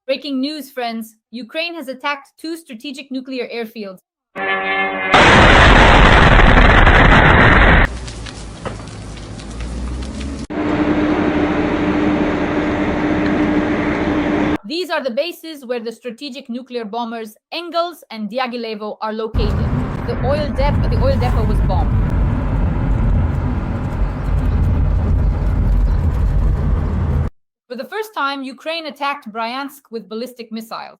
Breaking news, friends. Ukraine has attacked 2 strategic nuclear airfields. These are the bases where the strategic nuclear bombers Engels and Diaghilevo are located. The oil depot was bombed. For the first time, Ukraine attacked Bryansk with ballistic missiles.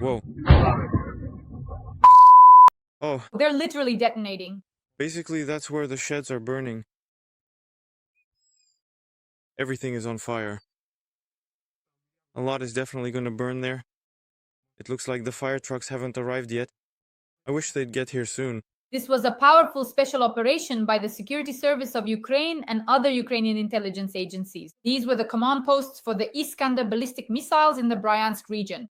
Whoa. Oh, They're literally detonating. basically that's where the sheds are burning. Everything is on fire. A lot is definitely going to burn there. It looks like the fire trucks haven't arrived yet. I wish they'd get here soon. This was a powerful special operation by the Security Service of Ukraine and other Ukrainian intelligence agencies. These were the command posts for the Iskander ballistic missiles in the Bryansk region.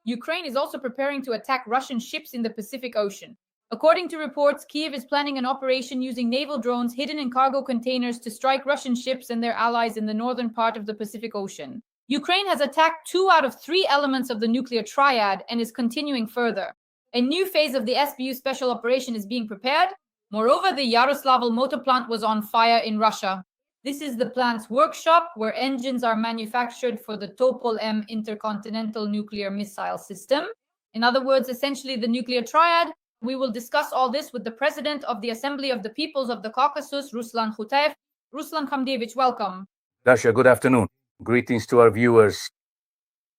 Ukraine is also preparing to attack Russian ships in the Pacific Ocean. According to reports, Kyiv is planning an operation using naval drones hidden in cargo containers to strike Russian ships and their allies in the northern part of the Pacific Ocean. Ukraine has attacked 2 out of 3 elements of the nuclear triad and is continuing further. A new phase of the SBU special operation is being prepared. Moreover, the Yaroslavl motor plant was on fire in Russia. This is the plant's workshop where engines are manufactured for the Topol M intercontinental nuclear missile system. In other words, essentially the nuclear triad. We will discuss all this with the President of the Assembly of the Peoples of the Caucasus, Ruslan Kutayev. Ruslan Kutayev, welcome. Dasha, good afternoon. Greetings to our viewers.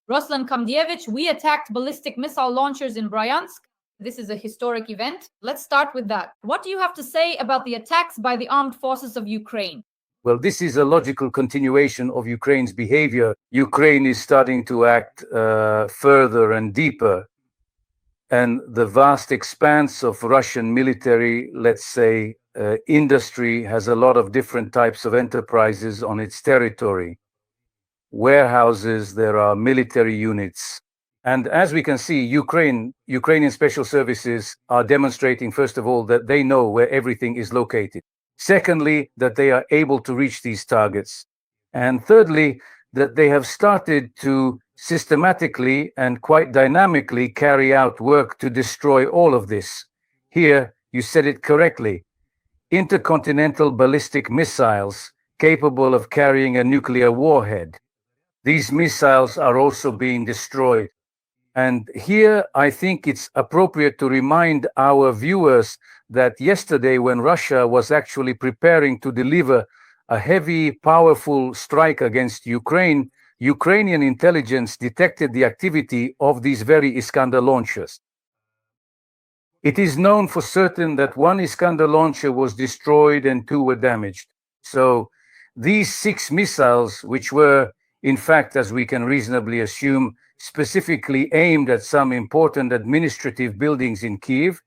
Ruslan Kutayev, we attacked ballistic missile launchers in Bryansk. This is a historic event. Let's start with that. What do you have to say about the attacks by the armed forces of Ukraine? Well, this is a logical continuation of Ukraine's behavior. Ukraine is starting to act further and deeper. And the vast expanse of Russian military, let's say, industry has a lot of different types of enterprises on its territory. Warehouses, there are military units. And as we can see, Ukrainian special services are demonstrating, first of all, that they know where everything is located. Secondly, that they are able to reach these targets. And thirdly, that they have started to systematically and quite dynamically carry out work to destroy all of this. Here, you said it correctly. Intercontinental ballistic missiles capable of carrying a nuclear warhead. These missiles are also being destroyed. And here, I think it's appropriate to remind our viewers that yesterday, when Russia was actually preparing to deliver a heavy, powerful strike against Ukraine, Ukrainian intelligence detected the activity of these very Iskander launchers. It is known for certain that 1 Iskander launcher was destroyed and 2 were damaged. So these 6 missiles, which were, in fact, as we can reasonably assume, specifically aimed at some important administrative buildings in Kyiv,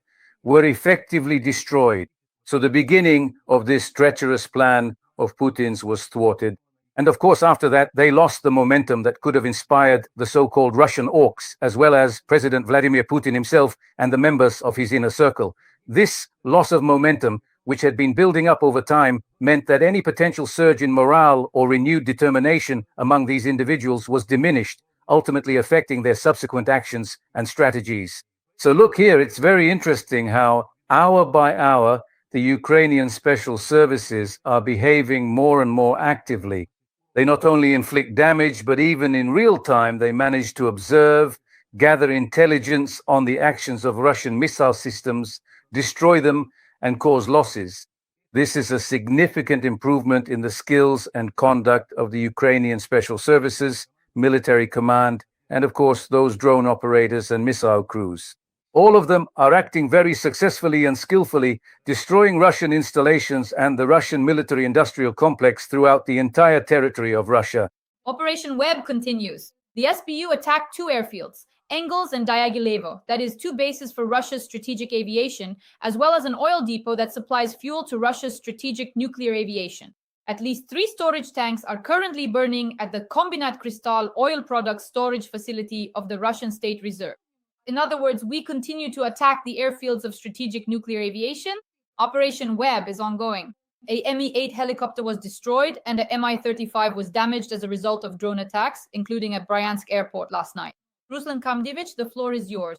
were effectively destroyed. So the beginning of this treacherous plan of Putin's was thwarted. And of course, after that, they lost the momentum that could have inspired the so-called Russian orcs, as well as President Vladimir Putin himself and the members of his inner circle. This loss of momentum, which had been building up over time, meant that any potential surge in morale or renewed determination among these individuals was diminished, ultimately affecting their subsequent actions and strategies. So look here, it's very interesting how hour by hour, the Ukrainian special services are behaving more and more actively. They not only inflict damage, but even in real time, they manage to observe, gather intelligence on the actions of Russian missile systems, destroy them, and cause losses. This is a significant improvement in the skills and conduct of the Ukrainian special services, military command, and of course, those drone operators and missile crews. All of them are acting very successfully and skillfully, destroying Russian installations and the Russian military-industrial complex throughout the entire territory of Russia. Operation Web continues. The SBU attacked 2 airfields, Engels and Diaghilevo, that is 2 bases for Russia's strategic aviation, as well as an oil depot that supplies fuel to Russia's strategic nuclear aviation. At least 3 storage tanks are currently burning at the Kombinat Kristall oil products storage facility of the Russian State Reserve. In other words, we continue to attack the airfields of strategic nuclear aviation. Operation Web is ongoing. A Mi-8 helicopter was destroyed and a Mi-35 was damaged as a result of drone attacks, including at Bryansk airport last night. Ruslan Kutayev, the floor is yours.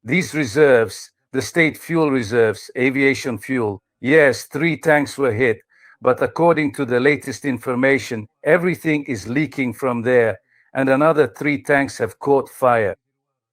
These reserves, the state fuel reserves, aviation fuel, yes, 3 tanks were hit, but according to the latest information, everything is leaking from there, and another 3 tanks have caught fire.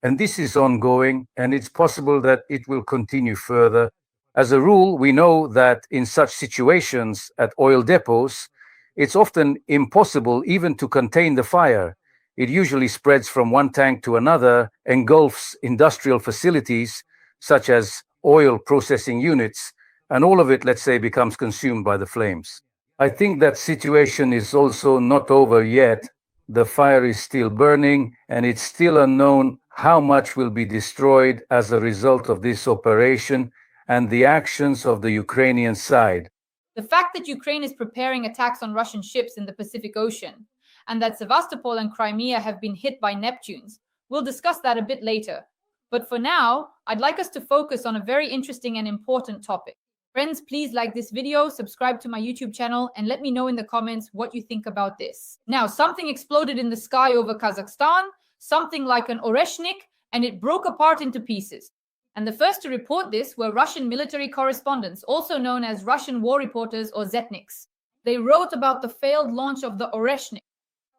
And this is ongoing, and it's possible that it will continue further. As a rule, we know that in such situations at oil depots, it's often impossible even to contain the fire. It usually spreads from one tank to another, engulfs industrial facilities, such as oil processing units, and all of it, let's say, becomes consumed by the flames. I think that situation is also not over yet. The fire is still burning, and it's still unknown how much will be destroyed as a result of this operation and the actions of the Ukrainian side. The fact that Ukraine is preparing attacks on Russian ships in the Pacific Ocean, and that Sevastopol and Crimea have been hit by Neptunes. We'll discuss that a bit later. But for now, I'd like us to focus on a very interesting and important topic. Friends, please like this video, subscribe to my YouTube channel, and let me know in the comments what you think about this. Now, something exploded in the sky over Kazakhstan, something like an Oreshnik, and it broke apart into pieces. And the first to report this were Russian military correspondents, also known as Russian war reporters or Zetniks. They wrote about the failed launch of the Oreshnik.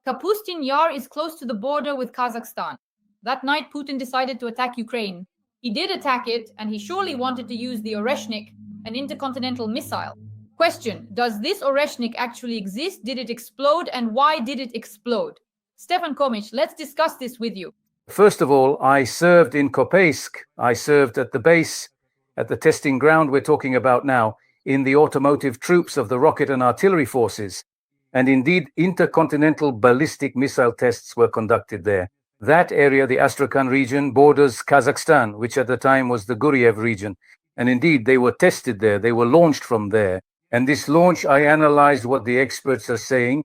Kapustin Yar is close to the border with Kazakhstan. That night, Putin decided to attack Ukraine. He did attack it, and he surely wanted to use the Oreshnik, an intercontinental missile. Question: does this Oreshnik actually exist? Did it explode, and why did it explode? Stefan Komic, let's discuss this with you. First of all, I served in Kopeisk. I served at the base, at the testing ground we're talking about now, in the automotive troops of the rocket and artillery forces. And indeed, intercontinental ballistic missile tests were conducted there. That area, the Astrakhan region, borders Kazakhstan, which at the time was the Guryev region. And indeed, they were tested there. They were launched from there. And this launch, I analyzed what the experts are saying.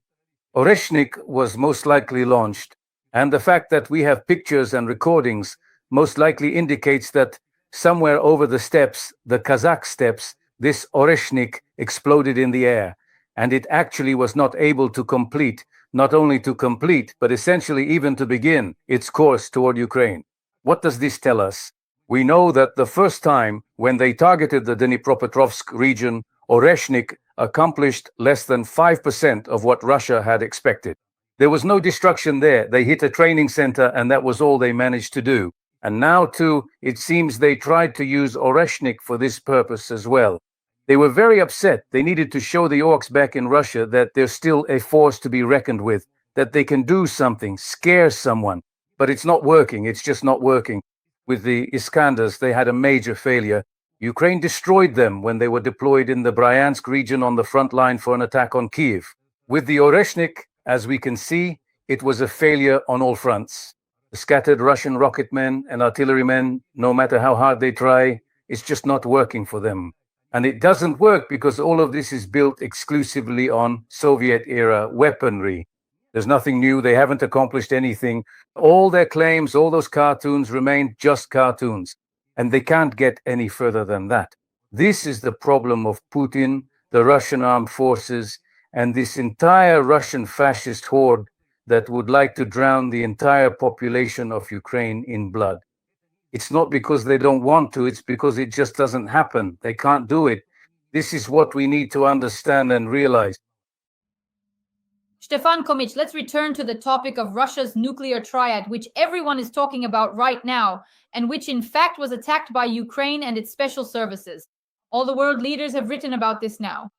Oreshnik was most likely launched. And the fact that we have pictures and recordings most likely indicates that somewhere over the steppes, the Kazakh steppes, this Oreshnik exploded in the air. And it actually was not able to complete, not only to complete, but essentially even to begin its course toward Ukraine. What does this tell us? We know that the first time when they targeted the Dnipropetrovsk region, Oreshnik accomplished less than 5% of what Russia had expected. There was no destruction there. They hit a training center, and that was all they managed to do. And now, too, it seems they tried to use Oreshnik for this purpose as well. They were very upset. They needed to show the orcs back in Russia that they're still a force to be reckoned with, that they can do something, scare someone. But it's not working. It's just not working. With the Iskanders, they had a major failure. Ukraine destroyed them when they were deployed in the Bryansk region on the front line for an attack on Kiev. With the Oreshnik, as we can see, it was a failure on all fronts. The scattered Russian rocketmen and artillerymen, no matter how hard they try, it's just not working for them. And it doesn't work because all of this is built exclusively on Soviet-era weaponry. There's nothing new. They haven't accomplished anything. All their claims, all those cartoons remain just cartoons. And they can't get any further than that. This is the problem of Putin, the Russian armed forces, and this entire Russian fascist horde that would like to drown the entire population of Ukraine in blood. It's not because they don't want to, it's because it just doesn't happen. They can't do it. This is what we need to understand and realize. Stefan Komic, let's return to the topic of Russia's nuclear triad, which everyone is talking about right now, and which in fact was attacked by Ukraine and its special services. All the world leaders have written about this now.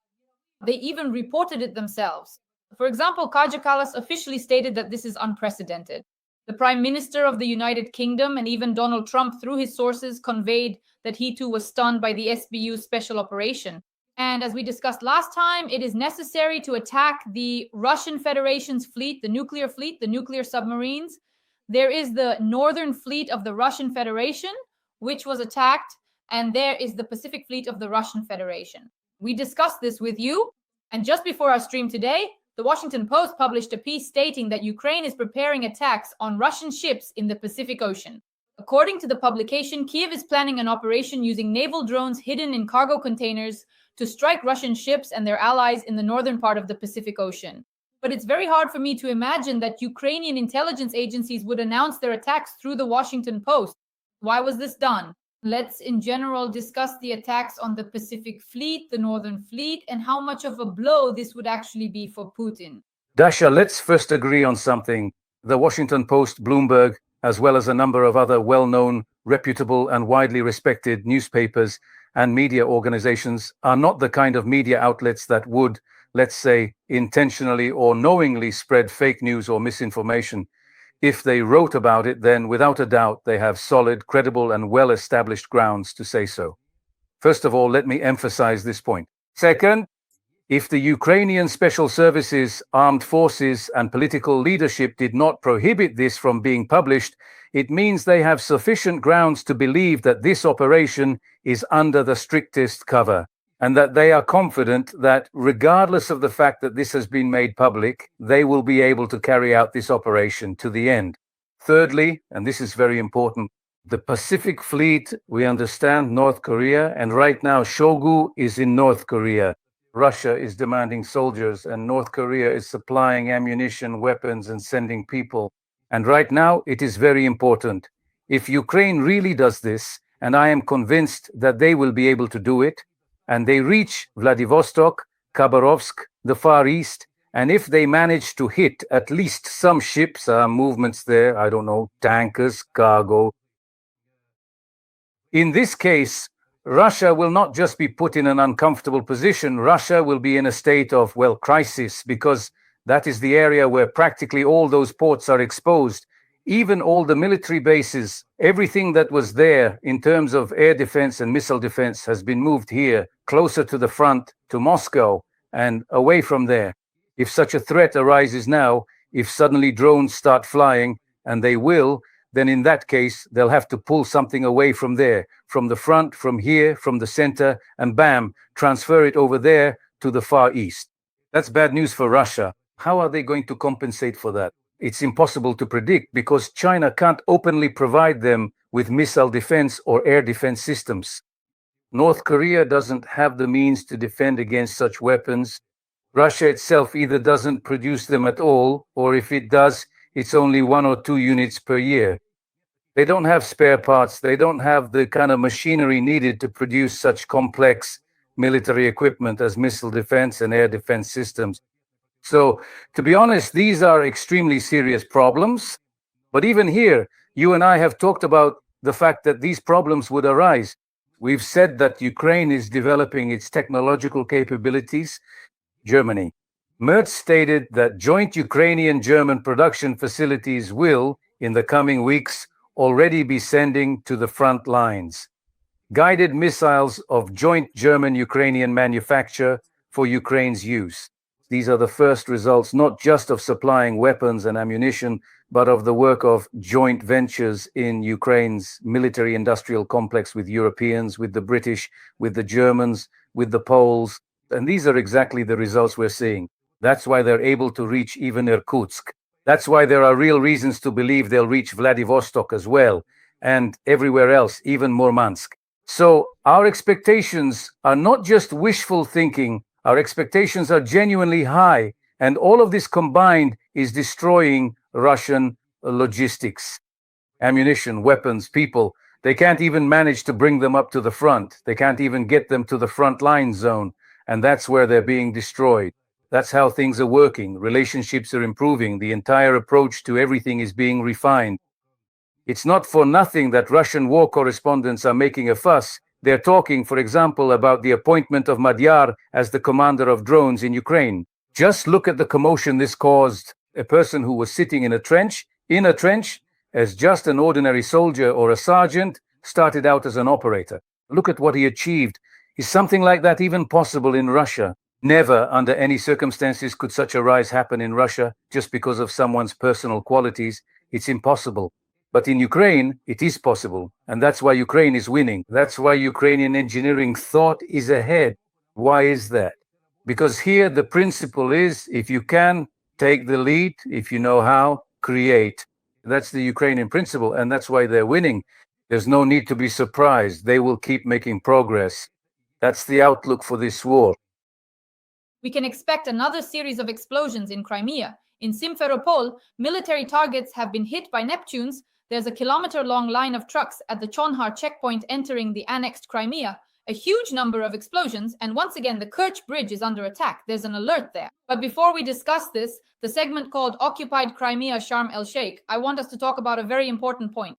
They even reported it themselves. For example, Kaja Kallas officially stated that this is unprecedented. The Prime Minister of the United Kingdom and even Donald Trump, through his sources, conveyed that he too was stunned by the SBU's special operation. And as we discussed last time, it is necessary to attack the Russian Federation's fleet, the nuclear submarines. There is the Northern Fleet of the Russian Federation, which was attacked, and there is the Pacific Fleet of the Russian Federation. We discussed this with you, and just before our stream today, the Washington Post published a piece stating that Ukraine is preparing attacks on Russian ships in the Pacific Ocean. According to the publication, Kiev is planning an operation using naval drones hidden in cargo containers to strike Russian ships and their allies in the northern part of the Pacific Ocean. But it's very hard for me to imagine that Ukrainian intelligence agencies would announce their attacks through the Washington Post. Why was this done? Let's in general discuss the attacks on the Pacific Fleet, the Northern Fleet, and how much of a blow this would actually be for Putin. Dasha, let's first agree on something. The Washington Post, Bloomberg, as well as a number of other well-known, reputable, and widely respected newspapers and media organizations are not the kind of media outlets that would, let's say, intentionally or knowingly spread fake news or misinformation. If they wrote about it, then without a doubt, they have solid, credible, and well-established grounds to say so. First of all, let me emphasize this point. Second, if the Ukrainian Special Services, armed forces, and political leadership did not prohibit this from being published, it means they have sufficient grounds to believe that this operation is under the strictest cover, and that they are confident that regardless of the fact that this has been made public, they will be able to carry out this operation to the end. Thirdly, and this is very important, the Pacific Fleet, we understand North Korea, and right now Shogu is in North Korea. Russia is demanding soldiers, and North Korea is supplying ammunition, weapons, and sending people. And right now, it is very important. If Ukraine really does this, and I am convinced that they will be able to do it, and they reach Vladivostok, Khabarovsk, the Far East, and if they manage to hit at least some ships, movements there, I don't know, tankers, cargo. In this case, Russia will not just be put in an uncomfortable position. Russia will be in a state of, well, crisis, because that is the area where practically all those ports are exposed. Even all the military bases, everything that was there in terms of air defense and missile defense has been moved here, closer to the front, to Moscow, and away from there. If such a threat arises now, if suddenly drones start flying, and they will, then in that case, they'll have to pull something away from there, from the front, from here, from the center, and bam, transfer it over there to the Far East. That's bad news for Russia. How are they going to compensate for that? It's impossible to predict because China can't openly provide them with missile defense or air defense systems. North Korea doesn't have the means to defend against such weapons. Russia itself either doesn't produce them at all, or if it does, it's only 1 or 2 units per year. They don't have spare parts. They don't have the kind of machinery needed to produce such complex military equipment as missile defense and air defense systems. So, to be honest, these are extremely serious problems. But even here, you and I have talked about the fact that these problems would arise. We've said that Ukraine is developing its technological capabilities. Germany. Merz stated that joint Ukrainian-German production facilities will, in the coming weeks, already be sending to the front lines guided missiles of joint German-Ukrainian manufacture for Ukraine's use. These are the first results not just of supplying weapons and ammunition, but of the work of joint ventures in Ukraine's military-industrial complex with Europeans, with the British, with the Germans, with the Poles. And these are exactly the results we're seeing. That's why they're able to reach even Irkutsk. That's why there are real reasons to believe they'll reach Vladivostok as well, and everywhere else, even Murmansk. So our expectations are not just wishful thinking, our expectations are genuinely high, and all of this combined is destroying Russian logistics, ammunition, weapons, people. They can't even manage to bring them up to the front. They can't even get them to the front line zone, and that's where they're being destroyed. That's how things are working. Relationships are improving. The entire approach to everything is being refined. It's not for nothing that Russian war correspondents are making a fuss. They're talking, for example, about the appointment of Madyar as the commander of drones in Ukraine. Just look at the commotion this caused. A person who was sitting in a trench, as just an ordinary soldier or a sergeant, started out as an operator. Look at what he achieved. Is something like that even possible in Russia? Never, under any circumstances, could such a rise happen in Russia just because of someone's personal qualities. It's impossible. But in Ukraine, it is possible. And that's why Ukraine is winning. That's why Ukrainian engineering thought is ahead. Why is that? Because here the principle is, if you can, take the lead. If you know how, create. That's the Ukrainian principle, and that's why they're winning. There's no need to be surprised. They will keep making progress. That's the outlook for this war. We can expect another series of explosions in Crimea. In Simferopol, military targets have been hit by Neptunes. There's a kilometer-long line of trucks at the Chonhar checkpoint entering the annexed Crimea. A huge number of explosions, and once again, the Kerch Bridge is under attack. There's an alert there. But before we discuss this, the segment called Occupied Crimea Sharm el-Sheikh, I want us to talk about a very important point.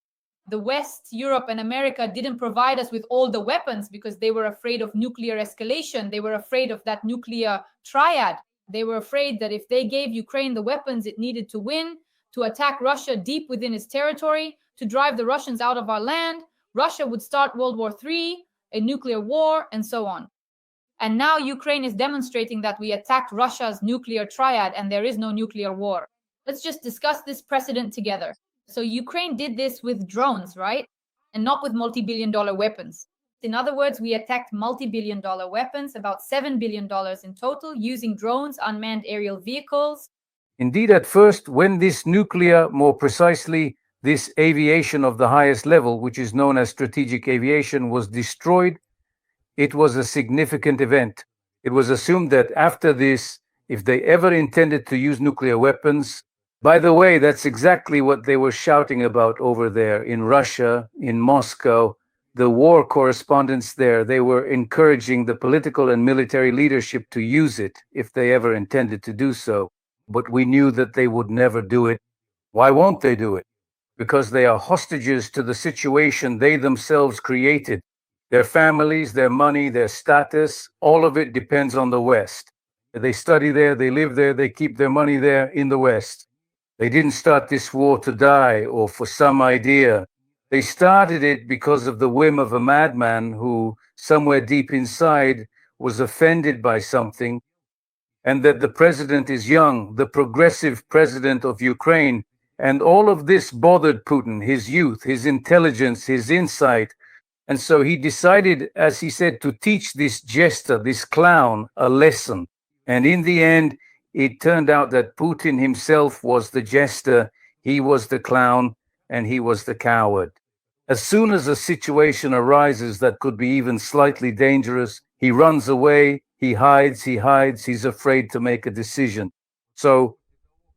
The West, Europe, and America didn't provide us with all the weapons because they were afraid of nuclear escalation. They were afraid of that nuclear triad. They were afraid that if they gave Ukraine the weapons it needed to win, to attack Russia deep within its territory, to drive the Russians out of our land, Russia would start World War III, a nuclear war, and so on. And now Ukraine is demonstrating that we attacked Russia's nuclear triad and there is no nuclear war. Let's just discuss this precedent together. So Ukraine did this with drones, right? And not with multi-billion-dollar weapons. In other words, we attacked multi-billion-dollar weapons, about $7 billion in total, using drones, unmanned aerial vehicles. Indeed, at first, when this nuclear, more precisely, this aviation of the highest level, which is known as strategic aviation, was destroyed, it was a significant event. It was assumed that after this, if they ever intended to use nuclear weapons, by the way, that's exactly what they were shouting about over there in Russia, in Moscow, the war correspondents there. They were encouraging the political and military leadership to use it if they ever intended to do so. But we knew that they would never do it. Why won't they do it? Because they are hostages to the situation they themselves created. Their families, their money, their status, all of it depends on the West. They study there, they live there, they keep their money there in the West. They didn't start this war to die or for some idea. They started it because of the whim of a madman who, somewhere deep inside, was offended by something, and that the president is young, the progressive president of Ukraine, and all of this bothered Putin, his youth, his intelligence, his insight. And so he decided, as he said, to teach this jester, this clown, a lesson. And in the end, it turned out that Putin himself was the jester, he was the clown, and he was the coward. As soon as a situation arises that could be even slightly dangerous, he runs away, he hides, he's afraid to make a decision. So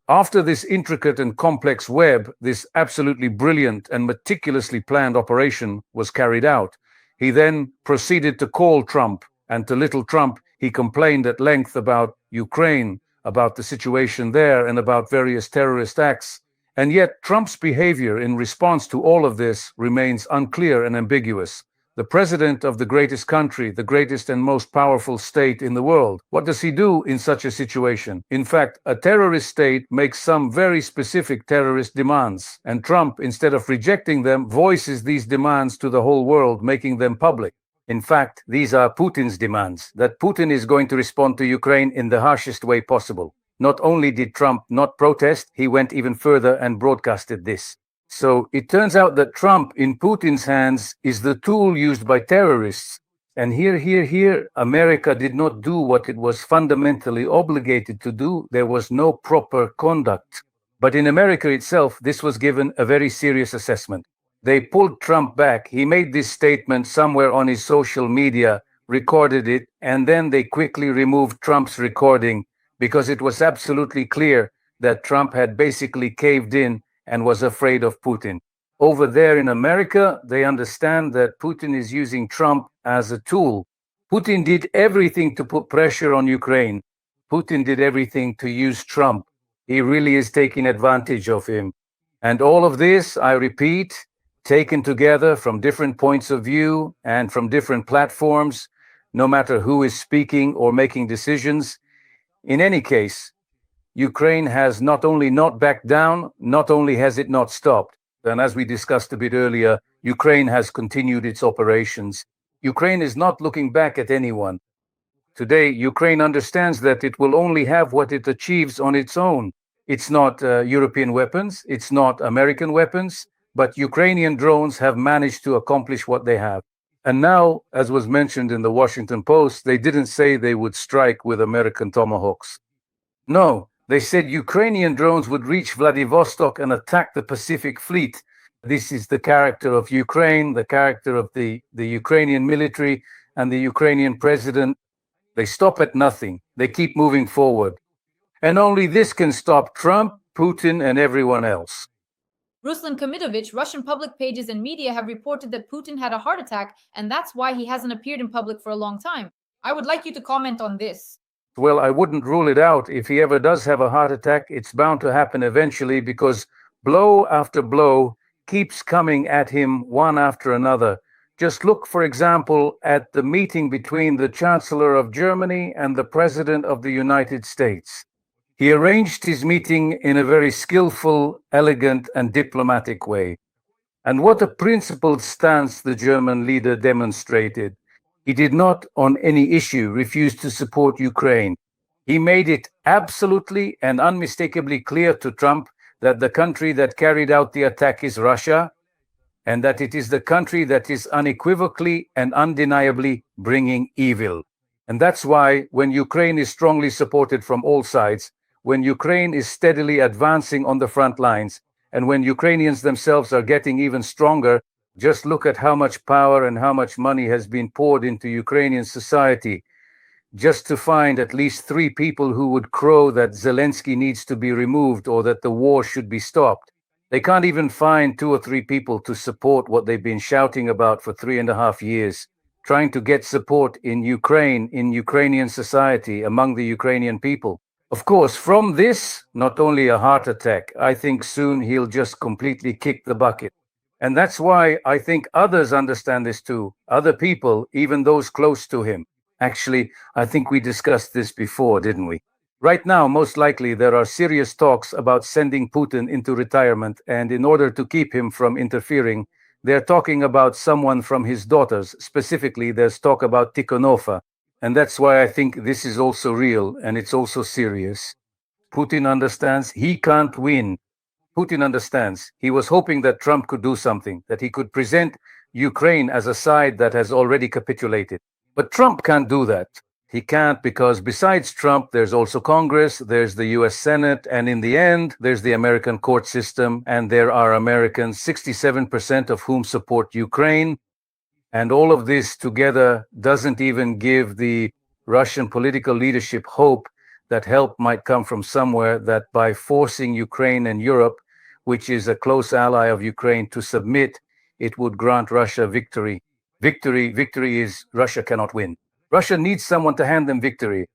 after this intricate and complex web, this absolutely brilliant and meticulously planned operation was carried out, he then proceeded to call Trump, and to little Trump, he complained at length about Ukraine, about the situation there, and about various terrorist acts. And yet Trump's behavior in response to all of this remains unclear and ambiguous. The president of the greatest country, the greatest and most powerful state in the world, what does he do in such a situation? In fact, a terrorist state makes some very specific terrorist demands, and Trump, instead of rejecting them, voices these demands to the whole world, making them public. In fact, these are Putin's demands, that Putin is going to respond to Ukraine in the harshest way possible. Not only did Trump not protest, he went even further and broadcasted this. So it turns out that Trump, in Putin's hands, is the tool used by terrorists. And here, America did not do what it was fundamentally obligated to do. There was no proper conduct. But in America itself, this was given a very serious assessment. They pulled Trump back. He made this statement somewhere on his social media, recorded it, and then they quickly removed Trump's recording because it was absolutely clear that Trump had basically caved in and was afraid of Putin. Over there in America, they understand that Putin is using Trump as a tool. Putin did everything to put pressure on Ukraine. Putin did everything to use Trump. He really is taking advantage of him. And all of this, I repeat, taken together from different points of view and from different platforms, no matter who is speaking or making decisions. In any case, Ukraine has not only not backed down, not only has it not stopped, and as we discussed a bit earlier, Ukraine has continued its operations. Ukraine is not looking back at anyone. Today, Ukraine understands that it will only have what it achieves on its own. It's not European weapons, it's not American weapons, but Ukrainian drones have managed to accomplish what they have. And now, as was mentioned in the Washington Post, they didn't say they would strike with American Tomahawks. No, they said Ukrainian drones would reach Vladivostok and attack the Pacific Fleet. This is the character of Ukraine, the character of the Ukrainian military, and the Ukrainian president, they stop at nothing. They keep moving forward. And only this can stop Trump, Putin, and everyone else. Ruslan Kutayev, Russian public pages and media have reported that Putin had a heart attack, and that's why he hasn't appeared in public for a long time. I would like you to comment on this. Well, I wouldn't rule it out. If he ever does have a heart attack, it's bound to happen eventually because blow after blow keeps coming at him one after another. Just look, for example, at the meeting between the Chancellor of Germany and the President of the United States. He arranged his meeting in a very skillful, elegant, and diplomatic way. And what a principled stance the German leader demonstrated. He did not, on any issue, refuse to support Ukraine. He made it absolutely and unmistakably clear to Trump that the country that carried out the attack is Russia, and that it is the country that is unequivocally and undeniably bringing evil. And that's why, when Ukraine is strongly supported from all sides, when Ukraine is steadily advancing on the front lines, and when Ukrainians themselves are getting even stronger, just look at how much power and how much money has been poured into Ukrainian society, just to find at least 3 people who would crow that Zelensky needs to be removed or that the war should be stopped. They can't even find 2 or 3 people to support what they've been shouting about for 3.5 years, trying to get support in Ukraine, in Ukrainian society, among the Ukrainian people. Of course, from this, not only a heart attack, I think soon he'll just completely kick the bucket. And that's why I think others understand this too, other people, even those close to him. Actually, I think we discussed this before, didn't we? Right now, most likely, there are serious talks about sending Putin into retirement, and in order to keep him from interfering, they're talking about someone from his daughters. Specifically, there's talk about Tikhonova. And that's why I think this is also real, and it's also serious. Putin understands he can't win. Putin understands. He was hoping that Trump could do something, that he could present Ukraine as a side that has already capitulated. But Trump can't do that. He can't because besides Trump, there's also Congress, there's the US Senate, and in the end, there's the American court system, and there are Americans, 67% of whom support Ukraine. And all of this together doesn't even give the Russian political leadership hope that help might come from somewhere, that by forcing Ukraine and Europe, which is a close ally of Ukraine, to submit, it would grant Russia victory. Victory is Russia cannot win. Russia needs someone to hand them victory.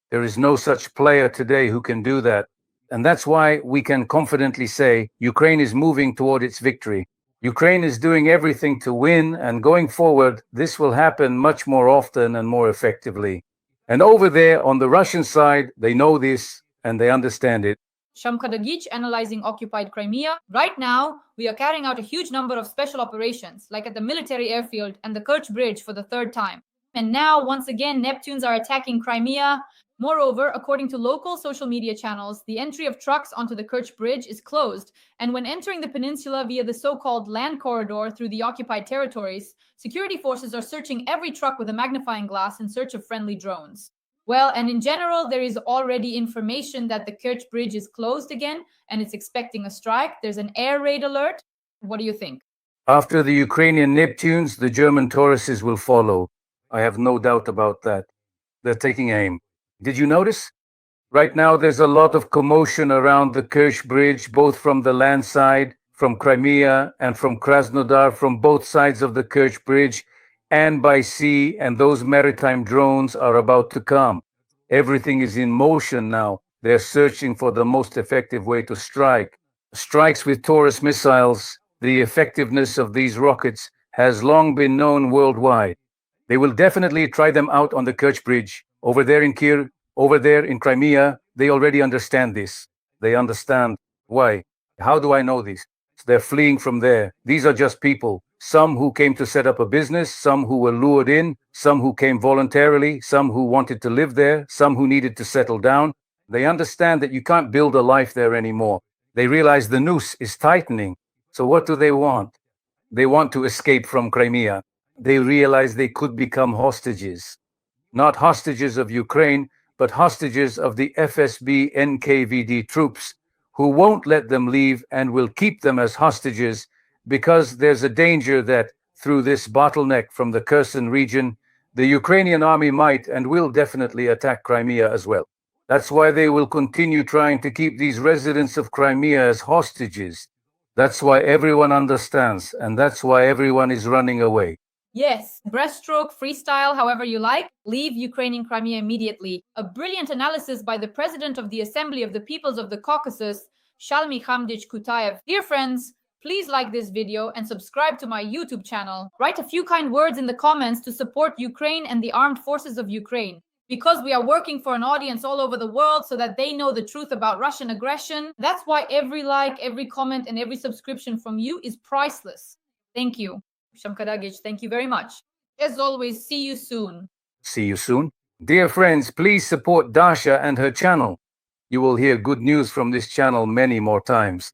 There is no such player today who can do that. And that's why we can confidently say Ukraine is moving toward its victory. Ukraine is doing everything to win, and going forward, this will happen much more often and more effectively. And over there on the Russian side, they know this and they understand it. Shamkadagic analyzing occupied Crimea. Right now, we are carrying out a huge number of special operations, like at the military airfield and the Kerch Bridge for the 3rd time. And now, once again, Neptunes are attacking Crimea. Moreover, according to local social media channels, the entry of trucks onto the Kerch Bridge is closed, and when entering the peninsula via the so-called land corridor through the occupied territories, security forces are searching every truck with a magnifying glass in search of friendly drones. Well, and in general, there is already information that the Kerch Bridge is closed again, and it's expecting a strike. There's an air raid alert. What do you think? After the Ukrainian Neptunes, the German Tauruses will follow. I have no doubt about that. They're taking aim. Did you notice? Right now, there's a lot of commotion around the Kerch Bridge, both from the land side, from Crimea, and from Krasnodar, from both sides of the Kerch Bridge, and by sea, and those maritime drones are about to come. Everything is in motion now. They're searching for the most effective way to strike. Strikes with Taurus missiles, the effectiveness of these rockets has long been known worldwide. They will definitely try them out on the Kerch Bridge. Over there in Kiev, over there in Crimea, they already understand this. They understand why. How do I know this? They're fleeing from there. These are just people. Some who came to set up a business, some who were lured in, some who came voluntarily, some who wanted to live there, some who needed to settle down. They understand that you can't build a life there anymore. They realize the noose is tightening. So what do they want? They want to escape from Crimea. They realize they could become hostages. Not hostages of Ukraine, but hostages of the FSB NKVD troops, who won't let them leave and will keep them as hostages, because there's a danger that through this bottleneck from the Kherson region, The Ukrainian army might and will definitely attack Crimea as well. That's why they will continue trying to keep these residents of Crimea as hostages. That's why everyone understands, and that's why everyone is running away. Yes, breaststroke, freestyle, however you like, leave Ukrainian Crimea immediately. A brilliant analysis by the President of the Assembly of the Peoples of the Caucasus, Ruslan Kutayev. Dear friends, please like this video and subscribe to my YouTube channel. Write a few kind words in the comments to support Ukraine and the armed forces of Ukraine. Because we are working for an audience all over the world so that they know the truth about Russian aggression. That's why every like, every comment, and every subscription from you is priceless. Thank you. Thank you very much. As always, see you soon. See you soon. Dear friends, please support Dasha and her channel. You will hear good news from this channel many more times.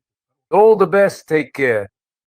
All the best. Take care.